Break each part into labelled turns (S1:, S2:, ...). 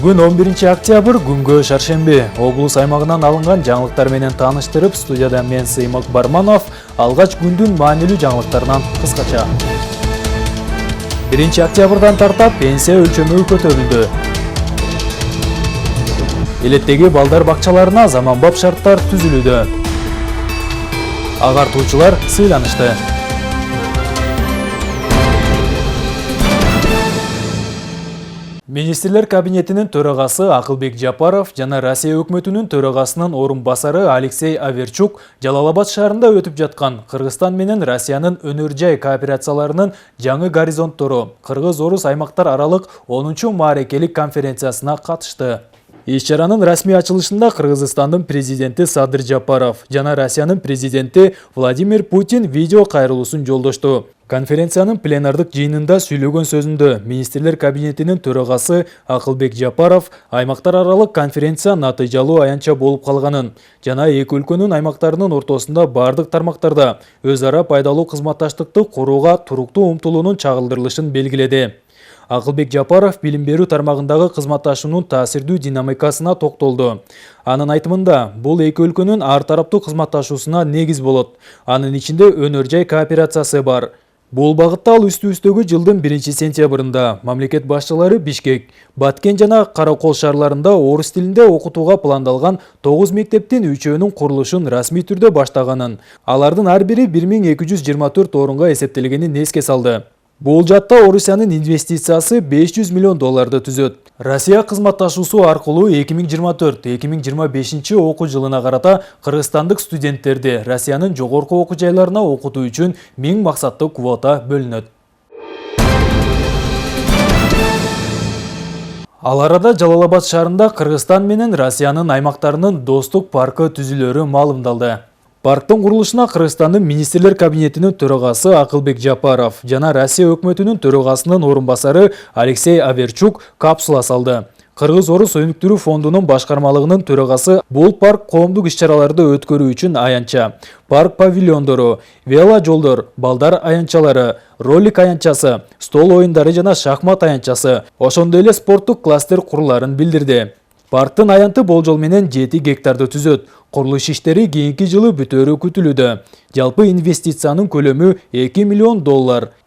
S1: Бүгін 11 октябрь күнгө шаршемби. Облус аймагынан алынган жаңылыктар менен тааныштырып, студияда мен Сеймак Барманов алгач күндүн маанилүү жаңылыктарынан кыскача. 1 октябрдан тартап пенсия өлчөмү көтөрүлдү. Элеттеги балдар бакчаларына заманбап шарттар түзүлүүдө. Агартуучулар сыйланышты. Министрлер кабинетинин төрагасы Акылбек Жапаров жана Россия өкмөтүнүн төрагасынын орун басары Алексей Аверчук Жалал-Абад шаарында өтүп жаткан Кыргызстан менен Россиянын өнөр жай кооперацияларынын жаңы горизонттору Кыргыз-Орус аймактар аралык 10-маарекелик конференциясына катышты. Иш-чаранын расмий ачылышында Кыргызстандын президенти Садыр Жапаров жана Россиянын президенти Владимир Путин видео кайрылуусун жолдошту. Конференциянын пленардык жыйынында сүйлөгөн сөзүндө министрлер кабинетинин төрагасы Акылбек Жапаров аймактар аралык конференция натыйжалуу аянча болуп калганын жана эки өлкөнүн аймактарынын ортосунда бардык тармактарда өз ара пайдалуу кызматташтыкты курууга туруктуу умтулуунун чагылдырылышын белгиледи. Акылбек Жапаров билим берүү тармагындагы кызматташуунун таасирдүү динамикасына токтолду. Анын айтымында, бул эки өлкөнүн ар тараптуу кызматташуусуна негиз болот. Анын ичинде өнөр жай кооперациясы бар. Бул багытта ал үстү-үстөгү жылдын 1 сентябрында мамлекет башчылары Бишкек, Баткен жана Каракол шаарларында орус тилинде окутууга пландалган 9 мектептин 3-өөнүн курулушун расмий түрдө баштаганын, алардын ар бири 1224 орунга эсептелгенин эске салды. Бул жатта Орусиянын инвестициясы $500 миллион түзөт. Россия кызматташуусу аркылуу 2024-2025 окуу жылына карата кыргызстандык студенттерди Россиянын жогорку окуу жайларына окутуу үчүн 1000 максаттуу квота бөлүнөт. Ал арада Жалал-Абад шаарында Кыргызстан менен Россиянын аймактарынын достук паркы түзүлөрү маалымдалды. Парктын курулушуна Кыргызстандын министрлер кабинетинин төрагасы Акылбек Жапаров жана Россия өкмөтүнүн төрагасынын орун басары Алексей Аверчук капсула салды. Кыргыз-Орус өнүктүрүү фондунун башкармалыгынын төрагасы бул парк коомдук иш-чараларды өткөрүү үчүн аянча, парк павильондору, вело жолдор, балдар аянчалары, ролик аянчасы, стол оюндары жана шахмат аянчасы, ошондой эле спорттук кластер куруларын билдирди. Парктын аянты болжол менен 7 гектарды түзөт. Курулуш иштери кийинки жылы бүтөөрү күтүлүүдө. Жалпы инвестициянын көлөмү $2 миллион.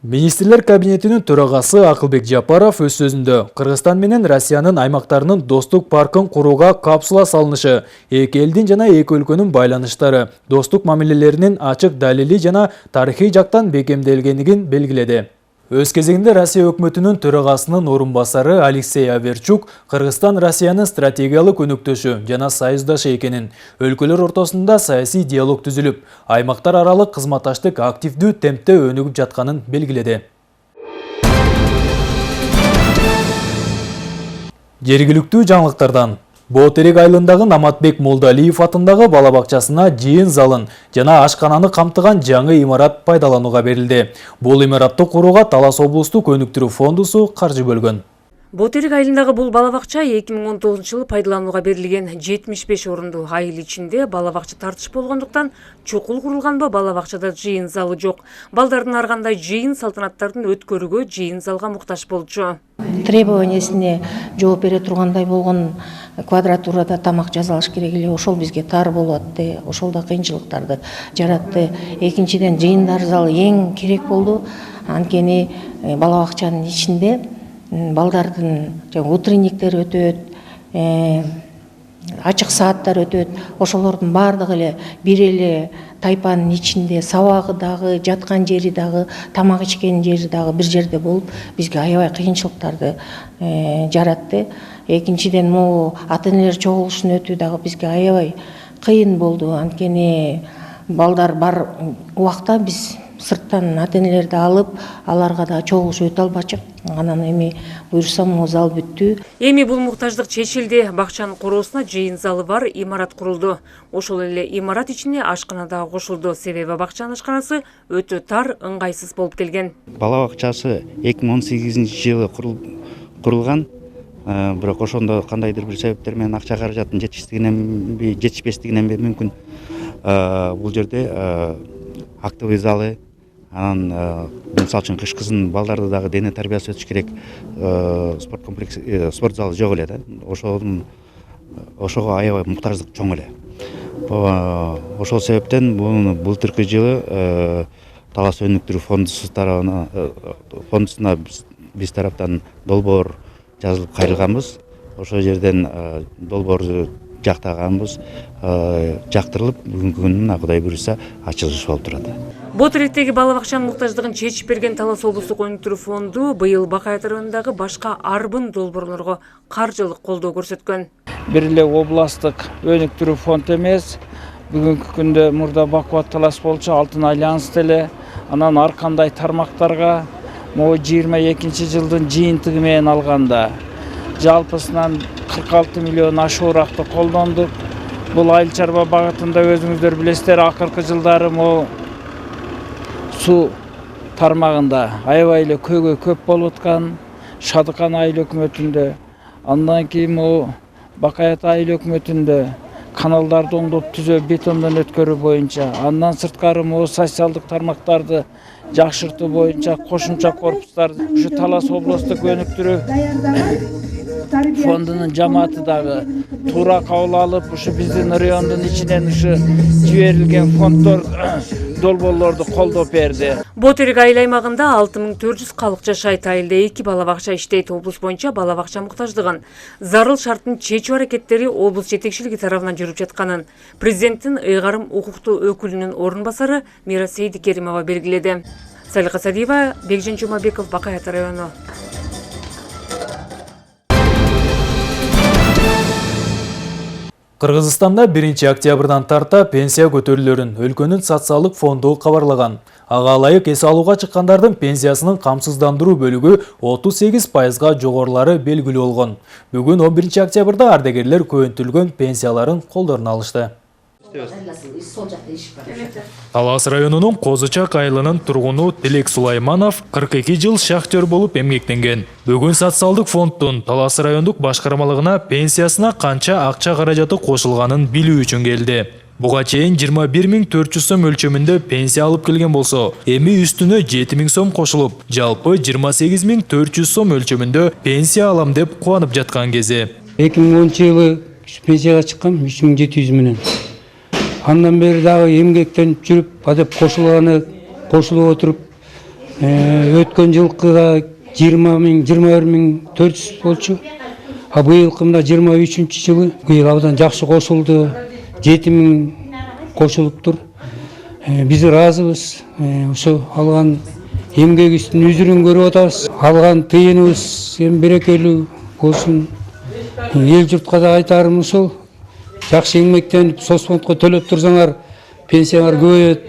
S1: Министрлер кабинетинин төрагасы Акылбек Жапаров өз сөзүндө Кыргызстан менен Россиянын аймактарынын достук паркын курууга капсула салынышы, эки элдин жана эки өлкөнүн байланыштары, достук мамилелеринин ачык далили жана тарыхый жактан бекемделгенин белгиледи. Өз кезегинде Россия өкмөтүнүн төрагасынын орун басары Алексей Аверчук Кыргызстан Россиянын стратегиялык өнөктөшү жана союздашы экенин, өлкөлөр ортосунда саясий диалог түзүлүп, аймактар аралык кызматташтык активдүү темпте өнүгүп жатканын белгиледи. Жергиликтүү жаңылыктардан Боотерек айылындагы Наматбек Молдалиев атындагы бала бакчасына жыйын залын жана ашкананы камтыган жаңы имарат пайдаланууга берилди. Бул имаратты курууга Талас облустук өнүктүрүү фондусу каржы бөлгөн.
S2: Боотерек айылындагы бул бала бакча 2019-жылы пайдаланууга берилген 75 орундуу. Айыл ичинде бала бакча тартыш болгондуктан чукул курулганбы бала бакчада жыйын залы жок. Балдардын ар кандай жыйын салтанаттарын өткөрүүгө жыйын залга муктаж болчу.
S3: Требованиясине жооп бере тургандай болгон квадратурада тамак жасалыш керек эле, ошол бизге тар болот, ошол да кыйынчылыктарды жаратты. Экинчиден жыйындар залы эң керек болду. Анткени бала бакчанын ичинде балдардын утренниктер өтөт, ачык сааттар өтөт. Ошолордун бардыгы эле бир эле тайпанын ичинде сабагы дагы, жаткан жери дагы, тамак ичкен жери дагы бир жерде болуп, бизге аябай кыйынчылыктарды жаратты. Экинчиден могу ата-энелер чогулушун өтүү дагы бизге аябай кыйын болду. Анткени балдар бар убакта биз сырттан ата-энелерди алып, аларга да чогулуш өтө албачык. Анан эми буйрса могу зал бүттү.
S2: Эми бул муктаждык чечилди. Бакчанын куруусуна жыйын залы бар имарат курулду. Ошол эле имарат ичине ашкана да кошулду. Себеби бакчанын ашканасы өтө тар, ыңгайсыз болуп келген.
S4: Бала бакчасы 2018-жылы курулган. Бирок ошондо кандайдыр бир себептер менен акча каражаттын жетишпестигинен мүмкүн бул жерде актовый залы, Анан мисалы үчүн кыш кызын балдарды дагы дене тарбиясы өтүш керек, спорт комплекси, спорт залы жок эле да. Ошого аябай муктаждык чоң эле. Ошол себептен былтыркы жылы Талас өнүктүрүү фондусуна биз тараптан долбоор жазылып кайрылганбыз. Ошол жерден долбоорду жактаганбыз, жактырылып бүгүнкү күнүнө Кудай буйруса ачылыш болуп турат.
S2: Бут иреттеги бала бакчанын муктаждыгын чечип берген Талас облустук өнүктүрүү фонду быйыл Бакай районундагы башка арбын долбоорлорго каржылык колдоо көрсөткөн.
S5: Бир эле областтык өнүктүрүү фонд эмес, бүгүнкү күндө мурда Бакубат Талас болчу, Алтын Альянс деле, анан ар кандай тармактарга могу 22-жылдын жыйынтыгы менен алганда жалпысынан 46 миллион ашууракты колдондук. Бул айыл чарба багытында өзүңүздөр билесиздер, акыркы жылдары могу суу тармагында аябай эле көйгөй көп болуп аткан. Шадыкан айыл өкмөтүндө, андан кийин могу Бакай айыл өкмөтүндө каналдарды оңдоп түзөө, бетондон өткөрүү боюнча, андан сырткары могу социалдык тармактарды жакшыртуу боюнча кошумча корпустарды ушу Талас облустук өнүктүрүү фондунун жамааты дагы туура кабыл алып, ушу биздин райондун ичинен ушу жиберилген фонддор долбоорлорду колдоп берди.
S2: Ботерик айыл аймагында 6400 калык жашайт. Айылда 2 бала бакча иштейт. Облус боюнча бала бакча муктаждыгын зарыл шарттын чечүү аракеттери облус жетекчилиги тарабынан жүрүп жатканын президенттин ыйгарым укуктуу өкүлүнүн орун басары Мира Сейдикеримова белгиледи. Салиха Садиева, Бекжан Жумабеков, Бакай району.
S1: Кыргызстанда 1 октябрдан тарта пенсия көтөрүлөрүн өлкөнүн социалдык фонду кабарлаган. Ага ылайык эс алууга чыккандардын пенсиясынын камсыздандыруу бөлүгү 38%га жогорулары белгилүү болгон. Бүгүн 11 октябрда ардагерлер көбөйтүлгөн пенсияларын колдоруна алышты. Талас районунун Козучак айылынын тургуну Тилек Сулайманов 42 жыл шахтер болуп эмгектенген. Бүгүн социалдык фонддун Талас райондук башкармалыгына пенсиясына канча акча каражаты кошулганын билүү үчүн келди. Буга чейин 21.400 сом өлчөмүндө пенсия алып келген болсо, эми үстүнө 7.000 сом кошулуп, жалпы 28.400 сом өлчөмүндө пенсия алам деп кубанып жаткан кези.
S6: 2010 пенсияга чыккам 3700 менен. Андан бери дагы эмгектенип жүрүп, адеп кошулуп отуруп, өткөн жылкыга 21.400 болчу. А быйылкымда 23-жылы быйыл абдан жакшы кошулду, 7000 кошулуптур. Биз ыраазыбыз. Ошо алган эмгегибиздин үзүрүн көрүп атабыз. Алган тыйыныбыз берекелүү болсун. Эл журтка да айтарым ушул. Жакшы эмгектенип, соцфондко төлөп турсаңар, пенсияңар көбөйөт.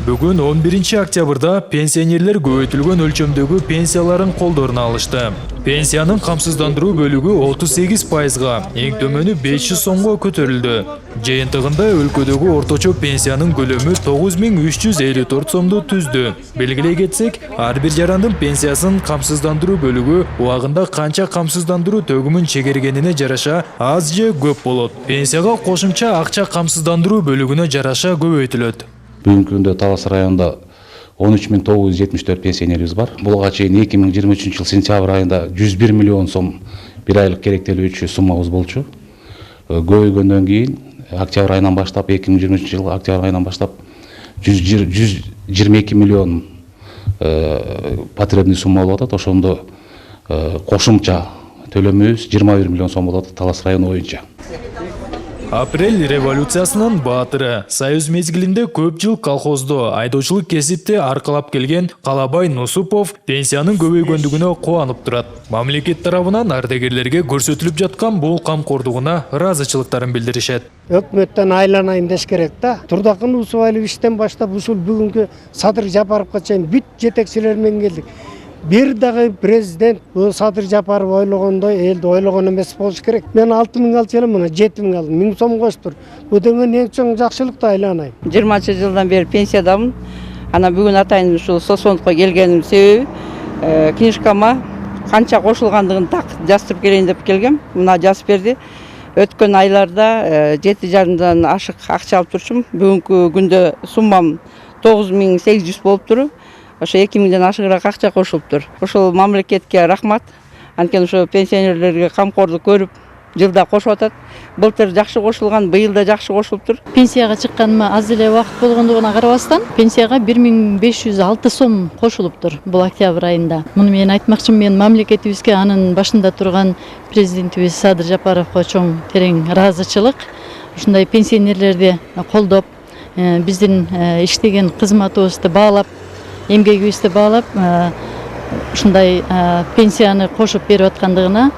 S1: Бүгүн 11 октябрда пенсионерлер көбөйтүлгөн өлчөмдөгү пенсияларын колдоруна алышты. Пенсиянын камсыздандыруу бөлүгү 38%га, эң төмөнү 500 сомго көтөрүлдү. Жыйынтыгында өлкөдөгү орточо пенсиянын көлөмү 9354 сомду түздү. Белгилей кетсек, ар бир жарандын пенсиясын камсыздандыруу бөлүгү убагында канча камсыздандыруу төгүмүн чегергенине жараша аз же көп болот. Пенсияга кошумча акча камсыздандыруу бөлүгүнө жараша көбөйтүлөт.
S7: Бүгүнкү күндө Талас районунда 13974 пенсионерибиз бар. Буга чейин 2023 жыл сентябрь айында 101 миллион сом бир айлык керектелүүчү суммабыз болчу. Көбөйгөндөн кийин октябрь айынан баштап 2023 жыл октябрь айынан баштап 122 миллион потребный сумма болуп атат. Ошондо кошумча төлөмүбүз 21 миллион сом болуп атат Талас району боюнча.
S1: Апрель революциясынын баатыры, Союз мезгилинде көп жыл колхоздо айдоочулук кесипти аркалап келген Калабай Нусупов пенсиянын көбөйгөндүгүнө кубанып турат. Мамлекет тарабынан ардагерлерге көрсөтүлүп жаткан бул камкордугуна ыраазычылыктарын билдиришет.
S8: Өкмөттөн айланайын деш керек да. Турдакын Усубайловичтен баштап ушул бүгүнкү Садыр Жапаровго чейин бүт жетекчилер менен келдик. Бир дагы президент Садыр Жапаров ойлогондой элди ойлогон эмес болуш керек. Мен 6000 алчу элем, мына 7000 алдым. 1000 сом коштур. Бул деген эң чоң жакшылыкты айланайын.
S9: 20 жылдан бери пенсиядамын. Ана бүгүн атайын ушул соцфондко келгеним себеби книжкама канча кошулгандыгын так жазып келейин деп келгем. Мына жазып берди. Өткөн айларда 7,5 ашык акча алып турчумун. Бүгүнкү күндө суммам 9800 болуптур. Ошо 2000ден ашыгыраак акча кошулуптур. Ошол мамлекетке рахмат. Анткени ошо пенсионерлерге камкордук көрүп, жылда кошуп атат. Былтыр жакшы кошулган, быйыл да жакшы кошулуптур.
S10: Пенсияга чыкканыма аз эле убакыт болгондугуна карабастан, пенсияга 1506 сом кошулуптур бул октябрь айында. Муну мен айтмакчымын, мен мамлекетибизге, анын башында турган президентибиз Садыр Жапаровго чоң терең ыраазычылык. Ушундай пенсионерлерди колдоп, биздин иштеген кызматыбызды баалап, эмгегибизди баалап, ушундай пенсияны кошуп берип аткандыгына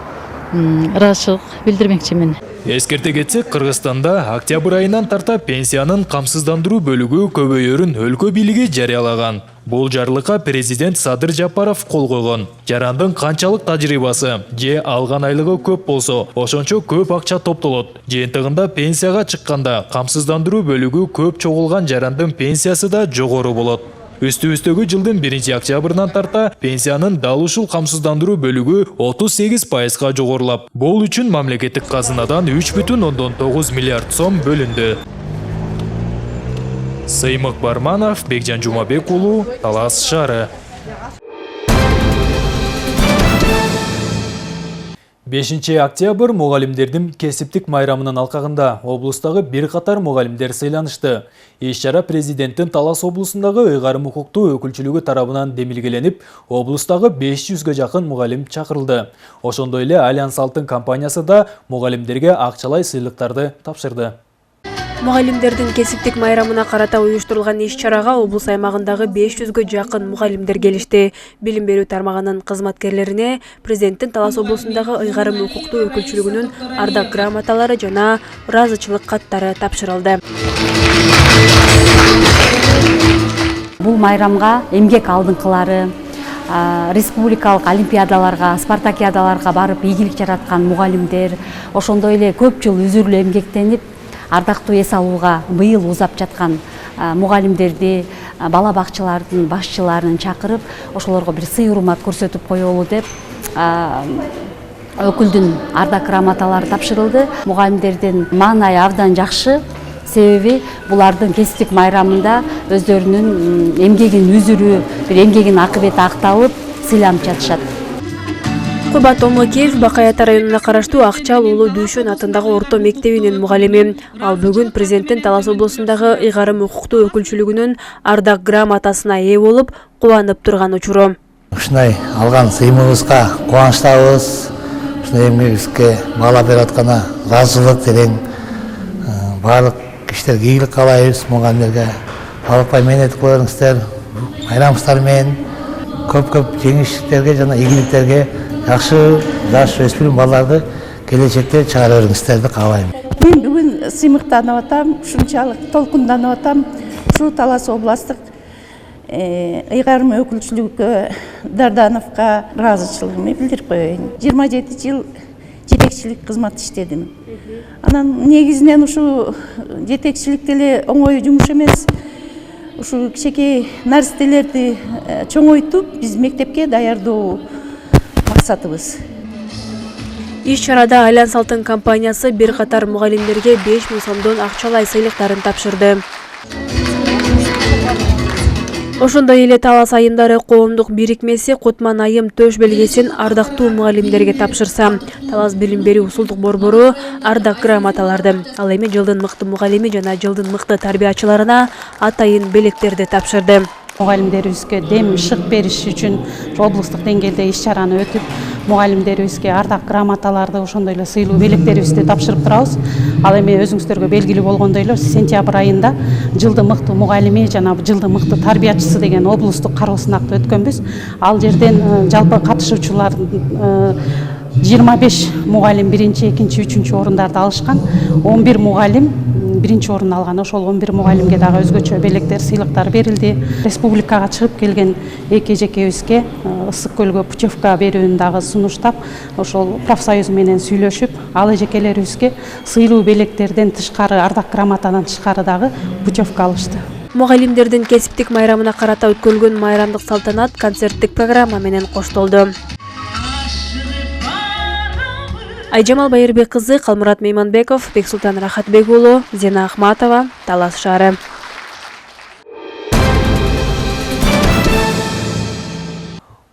S10: ыраазычылык билдирмекчимин.
S1: Эскерте кетсек, Кыргызстанда октябрь айынан тарта пенсиянын камсыздандыруу бөлүгү көбөйөрүн өлкө бийлиги жарыялаган. Бул жарлыкка президент Садыр Жапаров кол койгон. Жарандын канчалык тажрыйбасы же алган айлыгы көп болсо, ошончо көп акча топтолот. Жыйынтыгында пенсияга чыкканда камсыздандыруу бөлүгү көп чогулган жарандын пенсиясы да жогору болот. Үстүбүздөгү жылдын 1-октябрынан тарта пенсиянын дал ушул камсыздандыруу бөлүгү 38%га жогорулап, бул үчүн мамлекеттик казынадан 3,9 миллиард сом бөлүндү. Сыймык Барманов, Бекжан Жумабек уулу, Талас шаары. 5-октябрь мугалимдердин кесиптик майрамынын алкагында облустагы бир катар мугалимдер сыйланышты. Иш-чара президенттин Талас облусундагы ыйгарым укуктуу өкүлчүлүгү тарабынан демилгеленип, облустагы 500ге жакын мугалим чакырылды. Ошондой эле Альянс Алтын компаниясы да мугалимдерге акчалай сыйлыктарды тапшырды.
S11: Мугалимдердин кесиптик майрамына карата уюштурулган иш-чарага облус аймагындагы 500ге жакын мугалимдер келишти. Билим берүү тармагынын кызматкерлерине президенттин Талас облусундагы ыйгарым укуктуу өкүлчүлүгүнүн ардак грамоталары жана ыраазычылык каттары тапшырылды.
S12: Бул майрамга эмгек алдыңкылары, республикалык олимпиадаларга, спартакиадаларга барып ийгилик жараткан мугалимдер, ошондой эле көп жыл үзүрлүү эмгектенип ардактуу эс алууга быйыл узап жаткан мугалимдерди, бала бакчалардын башчыларын чакырып, ошолорго бир сый урмат көрсөтүп коелу деп өкүлдүн ардак грамоталары тапшырылды. Мугалимдердин маанайы абдан жакшы. Себеби булардын кесиптик майрамында өздөрүнүн эмгегин үзүрүү, бир эмгегин акыбети акталып, сыйланып жатышат.
S11: Кубат Омокеев Бакай Ата районуна караштуу Акчал уулу Дүйшөн атындагы орто мектебинин мугалими. Ал бүгүн президенттин Талас облусундагы ыйгарым укуктуу өкүлчүлүгүнүн ардак грамотасына ээ болуп, кубанып турган учуру.
S13: Ушундай алган сыймыбызга кубанычтабыз. Ушундай эмгегибизге баала берип аткана ыраазычылык терең. Баардык кишилерге ийгилик каалайбыз, мугалимдерге алыкпай мээнет кылыңыздар, майрамыңыздар менен көп жеңиштерге жана ийгиликтерге жакшы жаш өспүрүм балдарды келечекте чыгара бериңиздерди каалайм.
S14: Мен бүгүн сыймыктанып атам, ушунчалык толкунданып атам. Ушул Талас областык ыйгарым өкүлчүлүгү Дардановго ыраазычылыгымды билдирип коеюн. 27 жыл жетекчилик кызмат иштедим. Анан негизинен ушу жетекчилик деле оңой жумуш эмес. Ушу кичинекей нерселерди чоңойтуп, биз мектепке даярдоо максатыбыз.
S11: Иш-чарада Альянс Алтын компаниясы бир катар мугалимдерге 5000 сомдон акчалай сыйлыктарын тапшырды. Ошондой эле Талас айымдары коомдук бирикмеси Кутман айым төш белгесин ардактуу мугалимдерге тапшырса, Талас билим берүү усулдук борбору ардак грамоталарды, ал эми жылдын мыкты мугалими жана жылдын мыкты тарбиячыларына атайын белектерди тапшырды.
S15: Мугалимдерибизге дем шык бериш үчүн облустук деңгээлде иш-чараны өтүп, мугалимдерибизге ардак грамоталарды, ошондой эле сыйлуу белектерибизди тапшырып турабыз. Ал эми өзүңүздөргө белгилүү болгондой эле сентябрь айында жылдын мыкты мугалими жана жылдын мыкты тарбиячысы деген облустук кароо сынакты өткөнбүз. Ал жерден жалпы катышуучулар 25 мугалим 1-2, 3 орундарды алышкан. 11 мугалим биринчи орун алган. Ошол 11 мугалимге дагы өзгөчө белектер, сыйлыктар берилди. Республикага чыгып келген эки эжекебизге Ысык көлгө путевка берүүнү дагы сунуштап, ошол профсоюз менен сүйлөшүп, ал эжекелерибизге сыйлуу белектерден тышкары, ардак грамотадан тышкары дагы путевка алышты.
S11: Мугалимдердин кесиптик майрамына карата өткөрүлгөн майрамдык салтанат концерттик программа менен коштолду. Айжамал Байырбек кызы, Калмурат Мейманбеков, Бексултан Рахатбек уулу, Зена Ахматова, Талас шаары.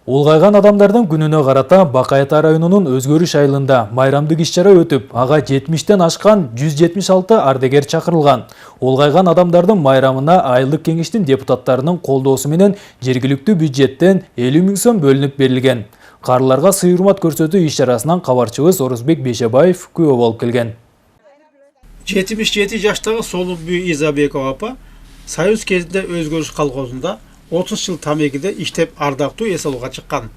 S1: Улгайган адамдардын күнүнө карата Бакай Ата районунун Өзгөрүш айылында майрамдык иш-чара өтүп, ага 70тен ашкан 176 ардегер чакырылган. Улгайган адамдардын майрамына айылдык кеңештин депутаттарынын колдоосу менен жергиликтүү бюджеттен 50 000 сом бөлүнүп берилген. Карыларга сый-урмат көрсөтүү иш-чарасынан кабарчыбыз Орозбек Бейшебаев күбө болуп келген.
S16: 77 жаштагы Солубүй Изабекова апа Союз кезинде Өзгөрүш колхозунда 30 жыл тамекиде иштеп ардактуу эс алууга чыккан.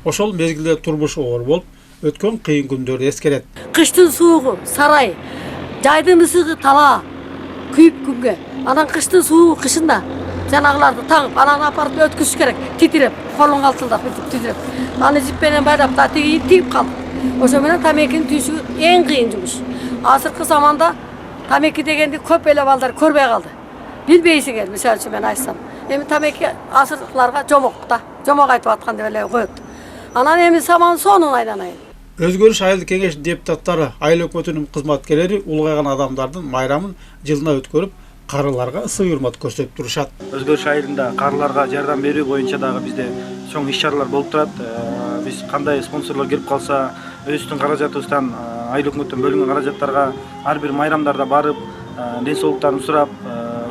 S16: Ошол мезгилде турмуш оор болуп, өткөн кыйын күндөрдү эскерет.
S17: Кыштын суугу сарай, жайдын ысыгы тала, күйүп күнгө. Анан кыштын суугу кышында жанагыларды тагып, анан апарып өткүзүш керек. Титиреп, колуң алтылдап, титиреп. Аны жип менен байдап, тиги тип калды. Ошо менен тамекинин түйүшү эң кыйын жумуш. Азыркы заманда тамеки дегенди көп эле балдар көрбөй калды. Билбейсиңер, мисалы үчүн мен айтсам. Эми тамеки азыркыларга жомок да. Жомок айтып аткан деп эле коет. Анан эми саман сонун айланайын.
S16: Өзгөрүш айылдык кеңештин депутаттары, айыл өкмөтүнүн кызматкерлери улгайган адамдардын майрамын жылына өткөрүп, карыларга сый-урмат көрсөтүп турушат.
S18: Өзгөрүш айылында карыларга жардам берүү боюнча дагы бизде чоң иш-чаралар болуп турат. Биз кандай спонсорлор келип калса, өзүбүздүн каражатыбыздан айыл өкмөттөн бөлүнгөн каражаттарга ар бир майрамдарда барып, ден соолуктарын сурап,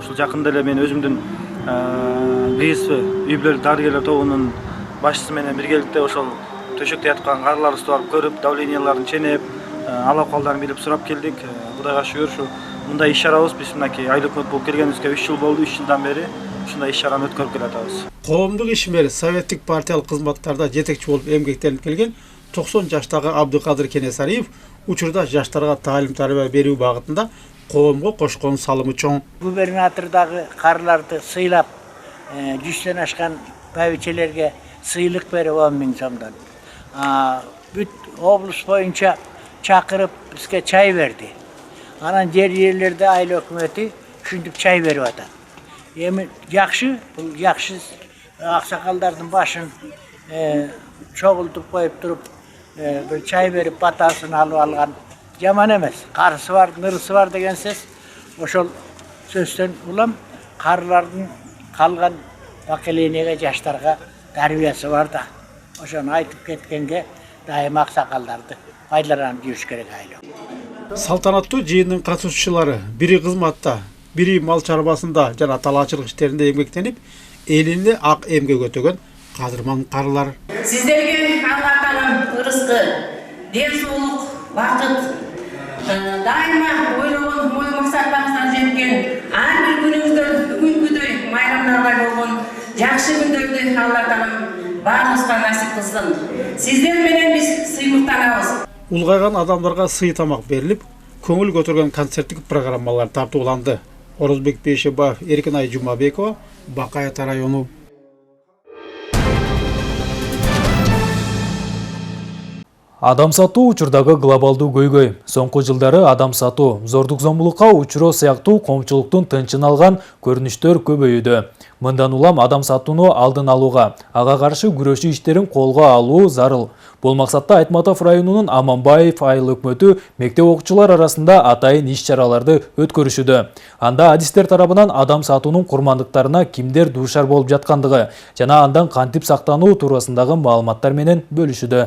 S18: ушул жакында эле мен өзүмдүн ГСВ үй бүлөлүк дарыгерлер тобунун башчысы менен биргеликте ошол төшөктө яткан карыларыбызды барып көрүп, давленияларын ченеп, ал акыбалдарын билип сурап келдик. Кудайга шүгүр, ушу мындай иш-чарабыз биз мынакей айыл өкмөт болуп келгенибизге 3 жыл болду. 3 жылдан бери ушундай иш-чараны өткөрүп келатабыз.
S16: Коомдук ишмер, советтик партиялык кызматтарда жетекчи болуп эмгектенип келген 90 жаштагы Абдыкадыр Кенесариев учурда жаштарга таалим тарбия берүү багытында коомго кошкон салымы чоң.
S19: Губернатордагы карыларды сыйлап, 100тен ашкан байбичелерге сыйлык берип 10 000 сомдон. Бүт облус боюнча чакырып бизге чай берди. Анан жерлерде айыл өкмөтү ушинтип чай берип атат. Эми жакшы, бул жакшы аксакалдардын башын чогултуп коюп туруп, бир чай берип батасын алып алган жаман эмес. Карысы бар, нырысы бар деген сөз. Ошол сөздөн улам карылардын калган поколениеге жаштарга тарбиясы бар да. Ошону айтып кеткенге дайыма аксакалдарды пайдаланып жүрүш керек айыл.
S16: Салтанаттуу жыйындын катышуучулары бири кызматта, бири мал чарбасында жана талаачылык иштеринде эмгектенип, элине ак эмгек өтөгөн кадырман карылар.
S20: Сиздерге Алла Таалам ырыскы, ден соолук, бакыт, дайыма ойлогон ой максаттарыңыздан жеткен, ар бир күнүңүздө бүгүнкүдөй майрамдардай болгон жакшы күндөрдү Алла Таалам баарыбызга насип кылсын. Сиздер менен биз сыймыктанабыз.
S16: Улгайган адамдарга сый тамак берилип, көңүл көтөргөн концерттик программалар тартууланды. Орозбек Бейшебаев, Эркинай Жумабекова, Бакай Ата району.
S1: Адам сатуу учурдагы глобалдуу көйгөй. Соңку жылдары адам сатуу, зордук зомбулукка учуроо сыяктуу коомчулуктун тынчын алган көрүнүштөр көбөйүүдө. Мындан улам адам сатууну алдын алууга, ага каршы күрөшүү иштерин колго алуу зарыл. Бул максатта Айтматов районунун Аманбаев айыл өкмөтү мектеп окуучулар арасында атайын иш-чараларды өткөрүшүүдө. Анда адистер тарабынан адам сатуунун курмандыктарына кимдер дуушар болуп жаткандыгы жана андан кантип сактануу туурасындагы маалыматтар менен бөлүшүүдө.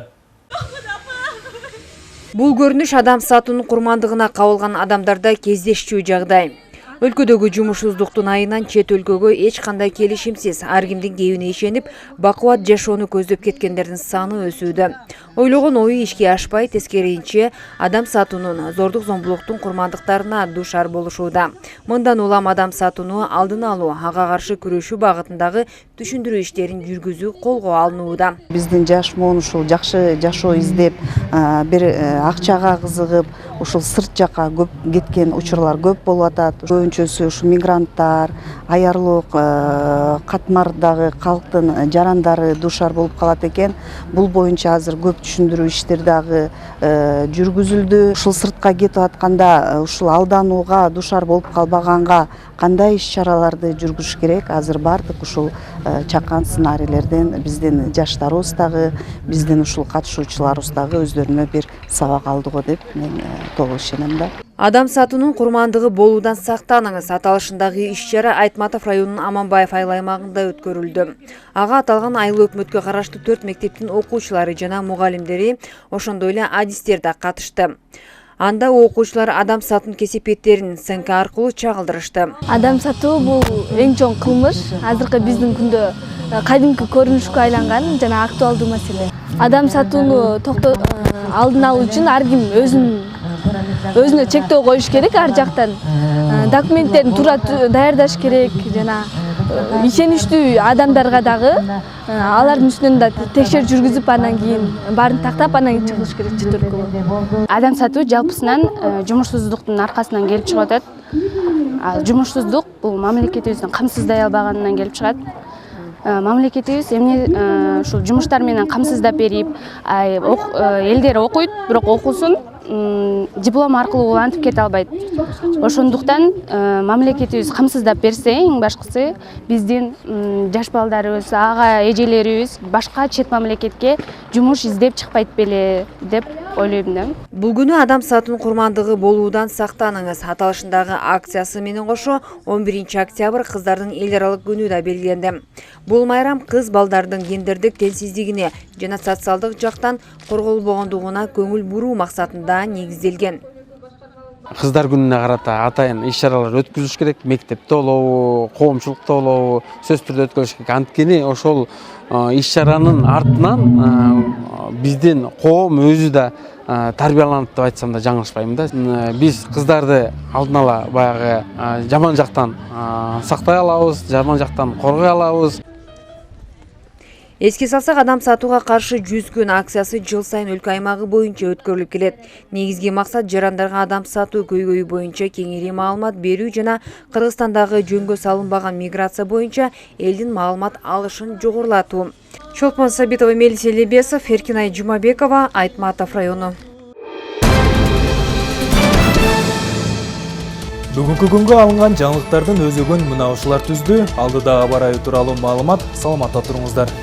S2: Бул көрүнүш адам сатуунун курмандыгына кабылган адамдарда кездешчү жагдай. Өлкөдөгү жумушсуздуктун айынан чет өлкөгө эч кандай келишимсиз ар кимдин кебине ишенип, бакубат жашоону көздөп кеткендердин саны өсүүдө. Ойлогон ою ишке ашпай, тескерисинче адам сатуунун, зордук зомбулуктун курмандыктарына дуушар болушууда. Мындан улам адам сатууну алдын алуу, ага каршы күрөшүү багытындагы түшүндүрүү иштерин жүргүзүү колго алынууда.
S9: Биздин жаш муун ушул жакшы жашоо издеп, бир акчага кызыгып, ушул сырт жакка көп кеткен учурлар көп болуп атат. Көбүнчөсү ушу мигранттар, аярлык катмардагы калктын жарандары дуушар болуп калат экен. Бул боюнча азыр көп түшүндүрүү иштер дагы жүргүзүлдү. Ушул сыртка кетип атканда ушул алданууга дуушар болуп калбаганга кандай иш-чараларды жүргүзүш керек? Азыр бардык ушул чакан сценарийлерден биздин жаштарыбыз дагы, биздин ушул катышуучуларыбыз дагы өздөрүнө бир сабак алдыго деп мен толук ишенем да.
S2: Адам сатуунун курмандыгы болуудан сактаныңыз аталышындагы иш-чара Айтматов районунун Аманбаев айыл аймагында өткөрүлдү. Ага аталган айыл өкмөткө караштуу 4 мектептин окуучулары жана мугалимдери, ошондой эле адистер да катышты. Анда окуучулар адам сатуун кесепеттерин СНК аркылуу чагылдырышты.
S21: Адам сатуу бул эң чоң кылмыш. Азыркы биздин күндө кадимки көрүнүшкө айланган жана актуалдуу маселе. Адам сатууну алдын алуу үчүн ар ким өзүнө чектөө коюш керек, ар жактан документтерин туура даярдаш керек жана ишеничтүү адамдарга дагы алардын үстүнөн да текшерүү жүргүзүп, анан кийин баарын тактап, анан кийин чыгыш керек чөтөркү.
S22: Адам сатуу жалпысынан жумушсуздуктун аркасынан келип чыгып атат. Жумушсуздук бул мамлекетибиздин камсыздай албаганынан келип чыгат. Мамлекетибиз эмне ушул жумуштар менен камсыздап берип, элдер окуйт, бирок окуусун диплом аркылуу улантып кете албайт. Ошондуктан мамлекетибиз камсыздап берсе, эң башкысы биздин жаш балдарыбыз, ага эжелерибиз башка чет мамлекетке жумуш издеп чыкпайт беле деп ойлойм да.
S2: Бул күнү адам сатуунун курмандыгы болуудан сактаныңыз аталышындагы акциясы менен кошо 11 октябрь кыздардын эл аралык күнү да белгиленди. Бул майрам кыз балдардын гендердик теңсиздигине жана социалдык жактан корголбогондугуна көңүл буруу максатында негизделген.
S23: Кыздар күнүнө карата атайын иш-чаралар өткөрүлүш керек, мектепте болобу, коомчулукта болобу, сөзсүз түрдө өткөрүлүш керек. Анткени ошол иш-чаранын артынан биздин коом өзү да тарбияланат деп айтсам да жаңылышпайм да. Биз кыздарды алдын ала баягы жаман жактан сактай алабыз, жаман жактан коргой алабыз.
S2: Эске салсак, адам сатууга каршы 100 күн акциясы жыл сайын өлкө аймагы боюнча өткөрүлүп келет. Негизги максат жарандарга адам сатуу көйгөйү боюнча кеңири маалымат берүү жана Кыргызстандагы жөнгө салынбаган миграция боюнча элдин маалымат алышын жогорулатуу. Чолпон Сабитова, Мелис Элебесов, Эркинай Жумабекова, Айтматов району.
S1: Бүгүнкү күнгө алынган жаңылыктардын өзөгүн мына ушулар түздү. Алдыда аба ырайы тууралуу маалымат. Саламатта туруңуздар.